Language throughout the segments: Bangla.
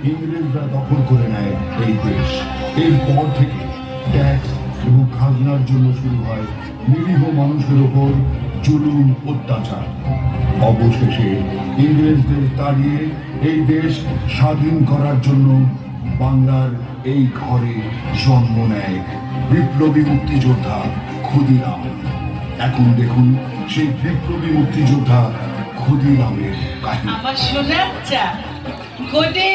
ইংরেজরা দখল করে নেয় এই দেশ। এরপর থেকে ট্যাক্স এবং খাজনার জন্য শুরু হয় নিরীহ মানুষের ওপর জুলুম অত্যাচার। অবশেষে ইংরেজদের তাড়িয়ে এই দেশ স্বাধীন করার জন্য বাংলার এই ঘরে জন্ম নেয় বিপ্লবী মুক্তিযোদ্ধা ক্ষুদিরাম। এখন দেখুন সেই বিপ্লবী মুক্তিযোদ্ধা ক্ষুদিরামের কাহিনী। আমার সোনার চা গোদে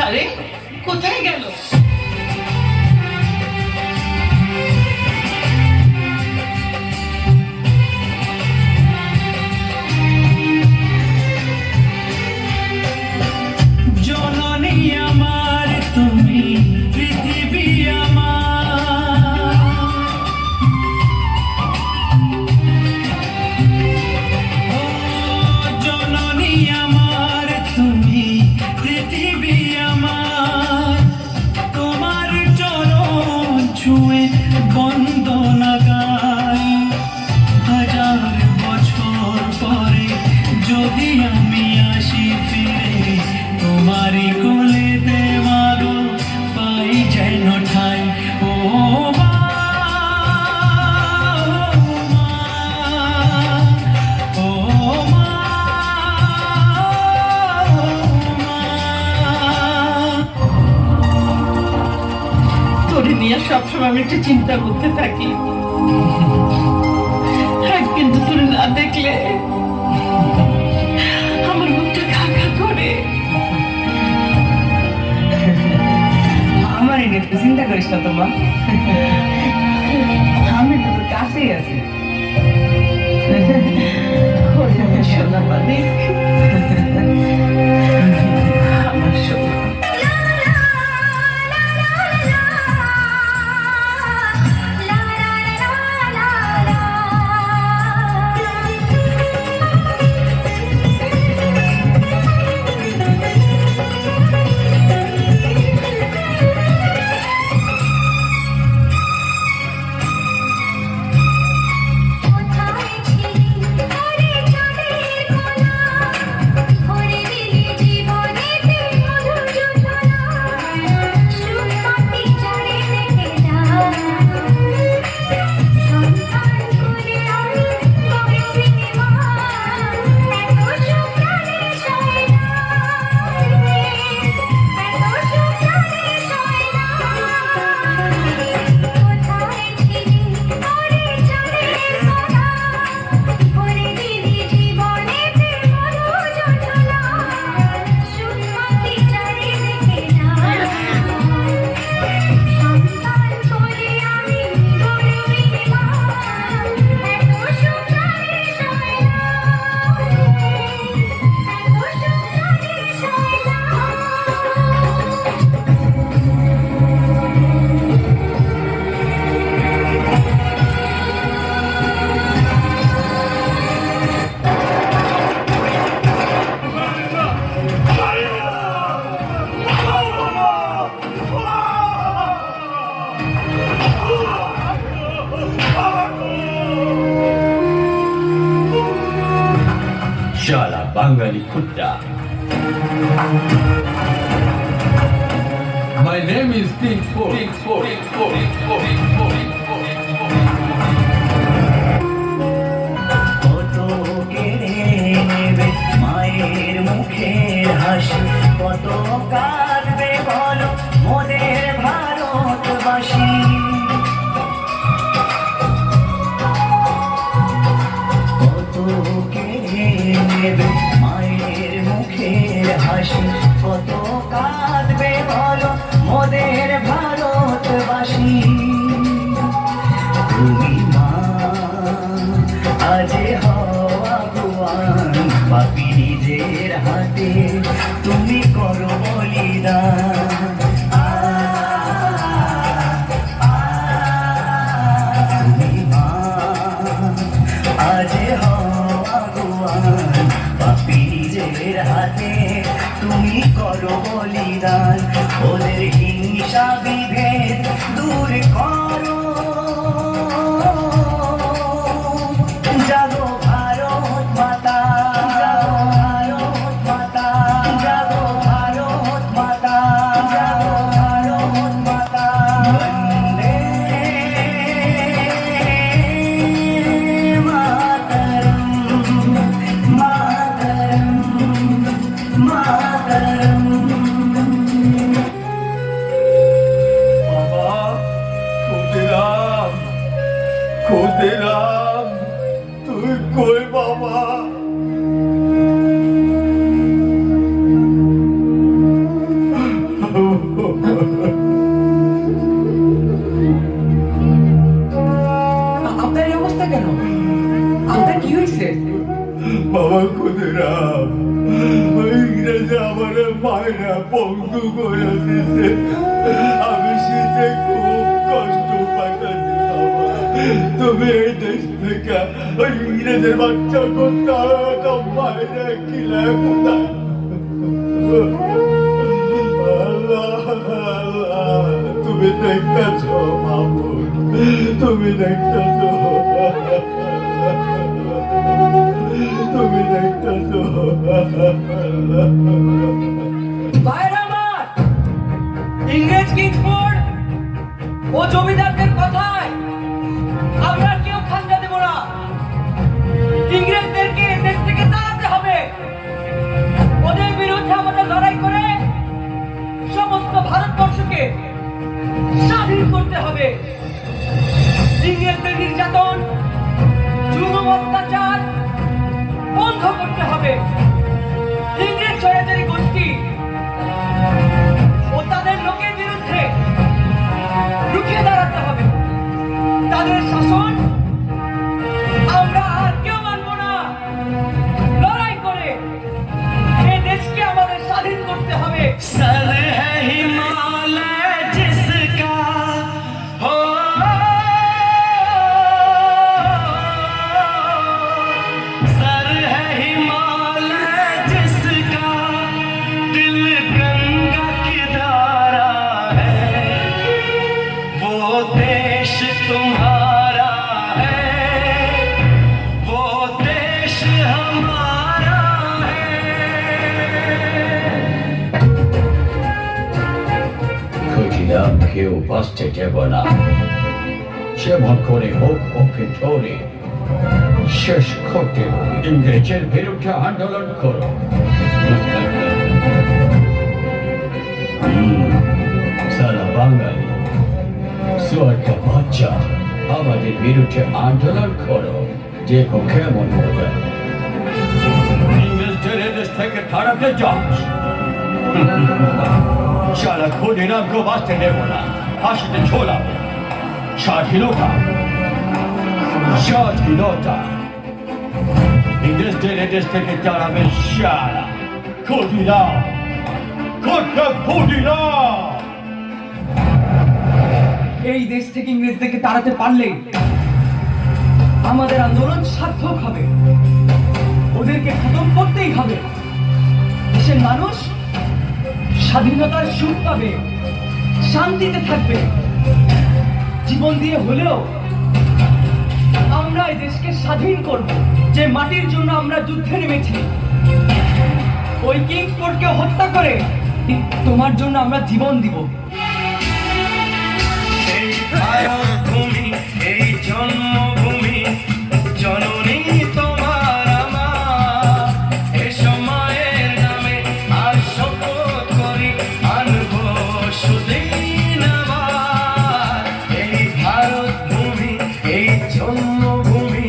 আরে কোথায় গেল? জননী আমার তুমি পৃথিবী আমার, ও জননী আমার তুমি পৃথিবী আমার, তোমার চরণ ছুঁয়ে বন্দনা গাই। হাজার বছর পরে যদি আমি আসি ফিরে তোমারই কোলে দেওয়ারো পাই যেন ঠাই। ও মা, ও মা, ও মা। তোরে নিয়ে সবসময় আমি একটু চিন্তা করতে থাকি, কিন্তু তোরে না দেখলে আমার বুকটা খা খা করে। আমার এনে চিন্তা করিস না তোমা, আমি তো তোর কাছেই আছি। সোনা মানিক, আমার সোনা। শালা বাঙালি কুত্তা। My name is King Sport. কত কেড়ে নেবে মায়ের মুখের হাসি, কত কাঁদবে বলো মোদের ভারতবাসী। কত কেড়ে নেবে মায়ের মুখের হাসি, কত কাঁদবে বলো মোদের ভারতবাসী। তুমি মা আজে হওয়া ভগবান, পাপি নিজের হাতে তুমি করো বলিদান। তুমি মা আজে হওয়া ভগবান, পাপি নিজের হাতে তুমি করো বলিদান। ওদের হিংসা বিভেদ দূর করো, ক্ষুদিরাম, তুই কই বাবা? আপনার এই অবস্থা কেন? আপনার কি হয়েছে? বাবা ক্ষুদিরাম, ওই ইংরেজি আমার মায়েরা পঙ্গু করে দিতে, আমি শীতে খুব কষ্ট পাইতেছি বাবা। তুমি এই দেশ থেকে ওই ইংরেজের বাচ্চা কোথাও মায়েরা কিলায় কোথায়? তুমি দেখতেছ মামুন, তুমি দেখতেছ, তুমি দেখতেছ। বাইরে আমার ইংরেজ কিংসফোর্ড ও জমিদারদের কথায় আমরা কেউ খাজনা দেব না। ইংরেজদেরকে দেশ থেকে তাড়াতে হবে। ওদের বিরুদ্ধে আমাদের লড়াই করে সমস্ত ভারতবর্ষকে স্বাধীন করতে হবে। ইংরেজদের নির্যাতন, জুলুম, অত্যাচার বন্ধ করতে হবে। ইংরেজ স্বৈরাচারী গোষ্ঠী ও তাদের লোকের বিরুদ্ধে রুখে দাঁড়াতে হবে। তাদের শাসন আমরা আর কেউ মানব না। লড়াই করে এই দেশকে আমাদের স্বাধীন করতে হবে। सर है हिमालय जिसका हो, सर है हिमालय जिसका, दिल गंगा की धारा है, वो देश तुम्हारा है, वो देश हमारा है। ক্ষুদিরাম কেউ বাঁচতে দেব না। যেমন করে হোক ওকে ধরে শেষ করতে হবে। ইংরেজের বিরুদ্ধে আন্দোলন করো। সারা বাঙালি সোয়ারকা বাচ্চা আমাদের বিরুদ্ধে আন্দোলন করো। দেখো কেমন হবে। ইংরেজদের এদেশ থেকে তাড়াতে যাস। সারা ক্ষুদিরামকে বাঁচতে দেব না। ফাঁসিতে ঝোলাবো। স্বাধীনতা, স্বাধীনতা। ইংরেজদের এদেশ থেকে তাড়াবে সারা ক্ষুদিরাম, ক্ষুদিরাম। এই দেশ থেকে ইংরেজদেরকে তাড়াতে পারলে আমাদের আন্দোলন সার্থক হবে। ওদেরকে খতম করতেই হবে। দেশের মানুষ স্বাধীনতার সুখ পাবে, শান্তিতে থাকবে। জীবন দিয়ে হলেও আমরা এই দেশকে স্বাধীন করব। যে মাটির জন্য আমরা যুদ্ধে নেমেছি, ওই কিংসফোর্ডকে হত্যা করে তোমার জন্য আমরা জীবন দিব। এই ভারতভূমি, এই জন্মভূমি, জননী তোমার আমার। এ সময়ের নামে আর শপথ করি, আনবো সুদিন আবার। এই ভারতভূমি, এই জন্মভূমি,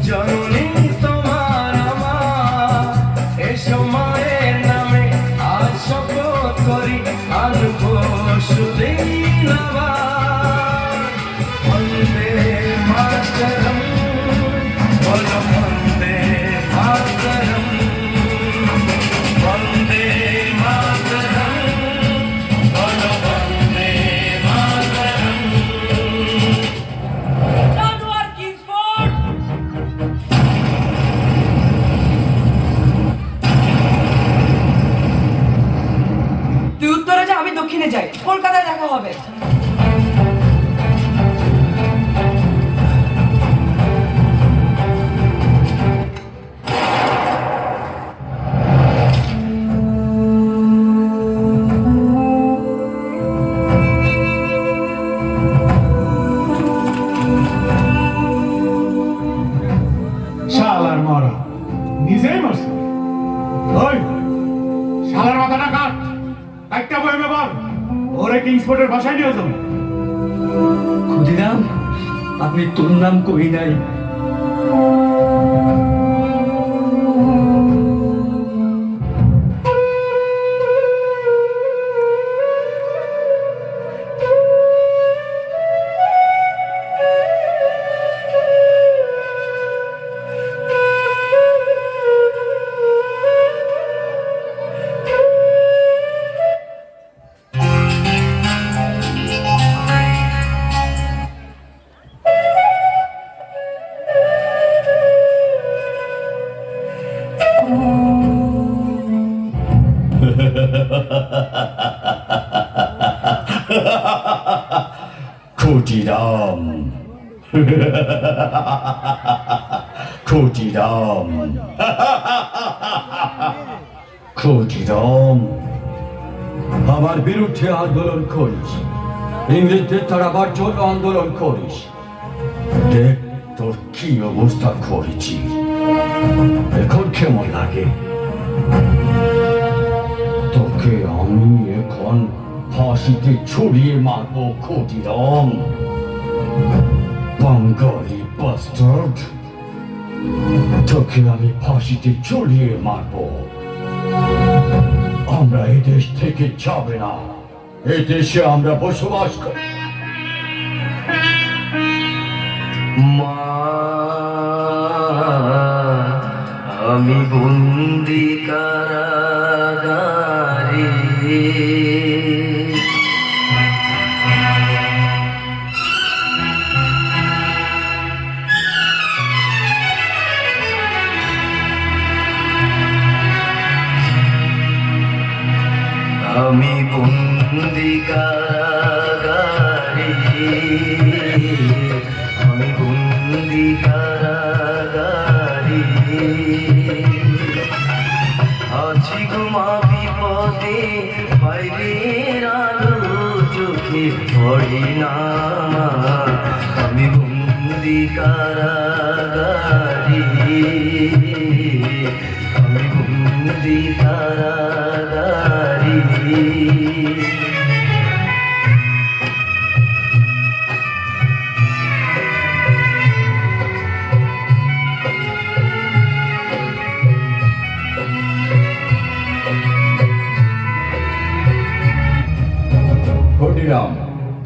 জননী তোমার আমার। এ সময়ের নামে আর শপথ করি, আনবো সুদিন আবার। বন্দে মাতরম, বলো বন্দে মাতরম, বন্দে মাতরম, বলো বন্দে মাতরম। জানোয়ার কিংসফোর্ড! তুই উত্তরে যা, আমি দক্ষিণে যাই। কলকাতায় দেখা হবে। শালার মারা নিজেই মারছে। ওই শালার মাথাটা কাট, একটা বইমে বল। ওরে কিংসফোর্ডের বাসায় নিয়ে যাও। ক্ষুদিরাম, আপনি মৃত্যুর নাম কই নাই। ক্ষুদিরাম, ক্ষুদিরাম, ক্ষুদিরাম, আমার বিরুদ্ধে আন্দোলন করিস, ইংরেজদের তাড়াবার জন্য আন্দোলন করিস। দেখ তোর কি অবস্থা করেছি, এখন কেমন লাগে? তোকে আমি এখন ফাঁসিতে ঝুলিয়ে মারবো ক্ষুদিরাম, বাঙালি বাস্টার্ড। তোকে আমি ফাঁসিতে ঝুলিয়ে মারবো। আমরা এই দেশ থেকে যাবে না, এই দেশে আমরা বসবাস করি। মা, আমি বন্দি কারাগারে, আমি বন্দি কারাগারে, আমি বন্দি কারাগারে, আছি ঘুমা বিপদে, বাইরের আলো চোখে পড়ে না। আমি বন্দি কারাগারে, আমি বন্দি কারাগারে। ক্ষুদিরাম,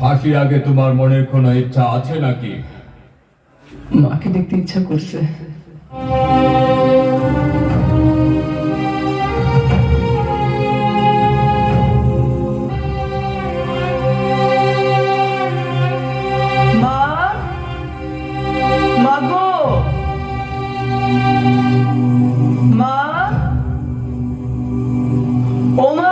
ফাঁসির আগে তোমার মনের কোনো ইচ্ছা আছে নাকি? মাকে দেখতে ইচ্ছা করছে। মা, মা গো, মা, ও মা।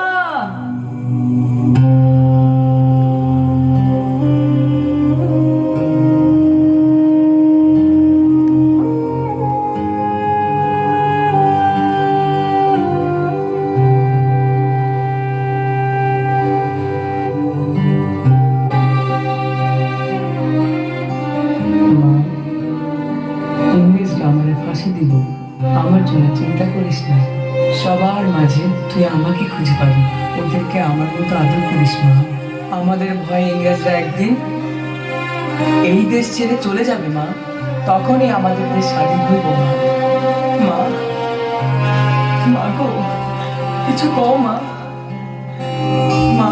ইংরেজরা আমার ফাঁসি দিব, আমার জন্য চিন্তা করিস না। সবার মাঝে তুই আমাকে খুঁজে পাবি। ওদেরকে আমার মতো আদর করিস মা। আমাদের ভয়ে ইংরেজরা একদিন এই দেশ ছেড়ে চলে যাবে মা, তখনই আমাদের দেশ স্বাধীন হইব মা। মা, মা গো, কিছু কও মা। মা,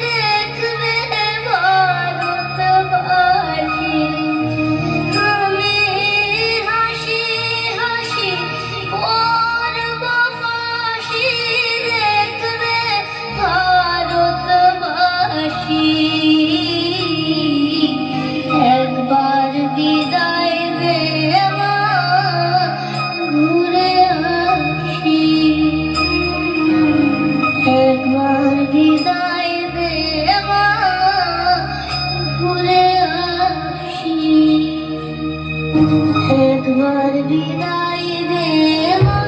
দেখবে ভারত একবার বিদায় দে মা।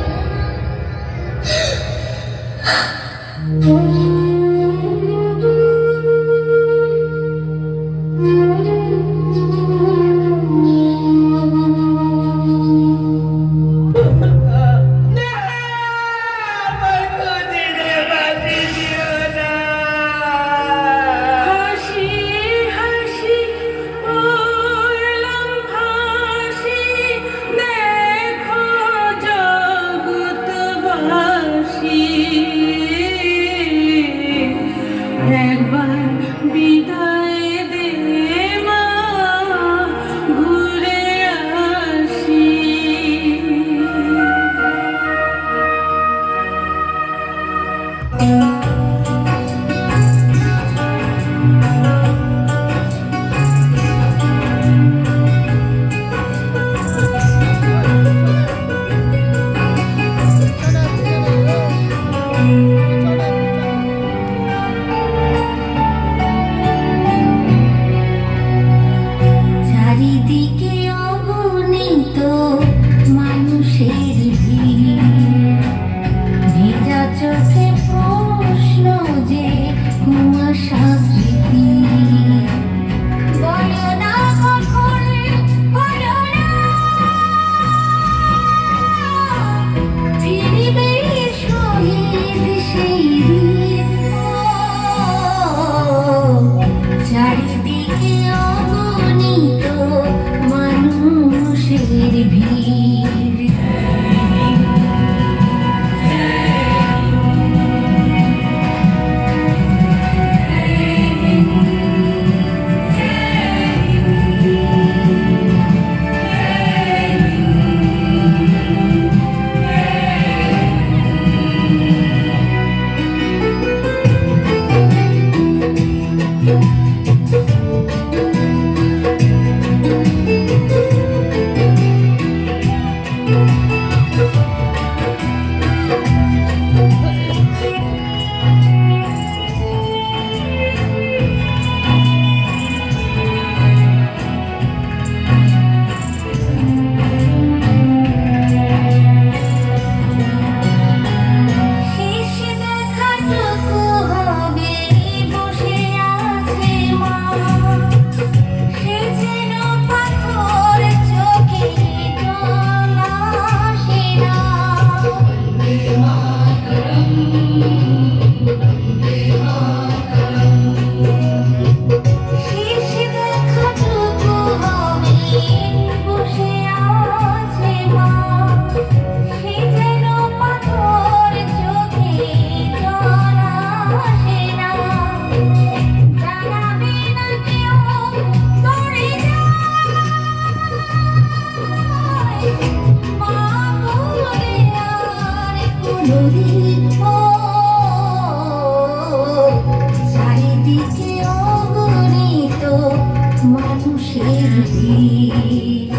হাসি হাসি উড়লাম ভাসি, দেখো জগৎবাসী, একবার বিদায় দে মা, ঘুরে আসি। চারিদিকে অগণিত মানুষের ভিড়, ভেজা চোখে প্রশ্ন যে কুয়াশা স্মৃতি। বলো না কখন, বলো না ফিরিবে শহীদ সেই দিন। চারিদিকে অগণিত মানুষের ভিড়, শেষ দেখাটুকু হবে বসে আছে মা, সে যেন পাথর চোখে জল আসে না। শেষ দেখাটুকু হবে বসে আছে মা, সে যেন পাথর চোখে জল আসে না। জানাবে না কেউ সরে যায়, মা বলে আর কোনদিন চারিদিকে অগণিত মানুষের ভিড়।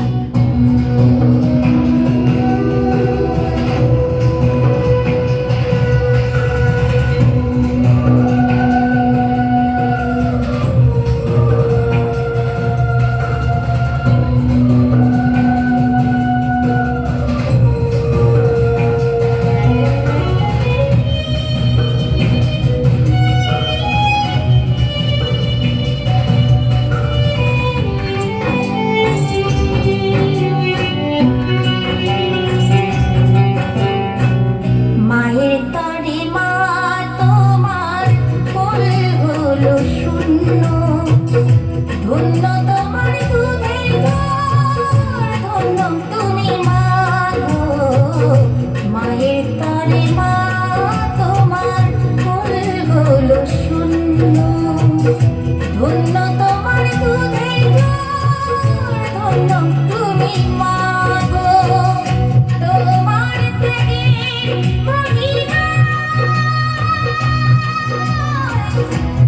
মায়ের তরে মা তোমার কোলে হলো শূন্য, ধন্য তোমার দুধের ঘর, ধন্য তুমি মা গো। মায়ের তরে মা তোমার কোলে হলো শূন্য, ধন্য তোমার দুধের ঘর, ধন্য তুমি মা গো। তোমার ত্যাগের মহিমা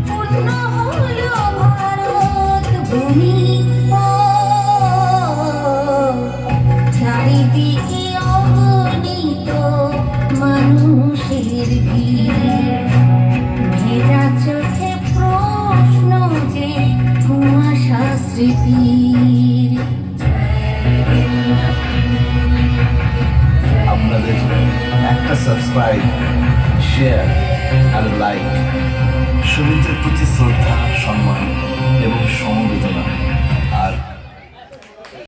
পূর্ণ হলো ভারত ভূমি। চারিদিকে অগণিত মানুষের ভিড়, ভেজা চোখে প্রশ্ন যে কুয়াশা স্মৃতির। সাবস্ক্রাইব শেয়ার আর লাইক শহীদদের প্রতি শ্রদ্ধা সম্মান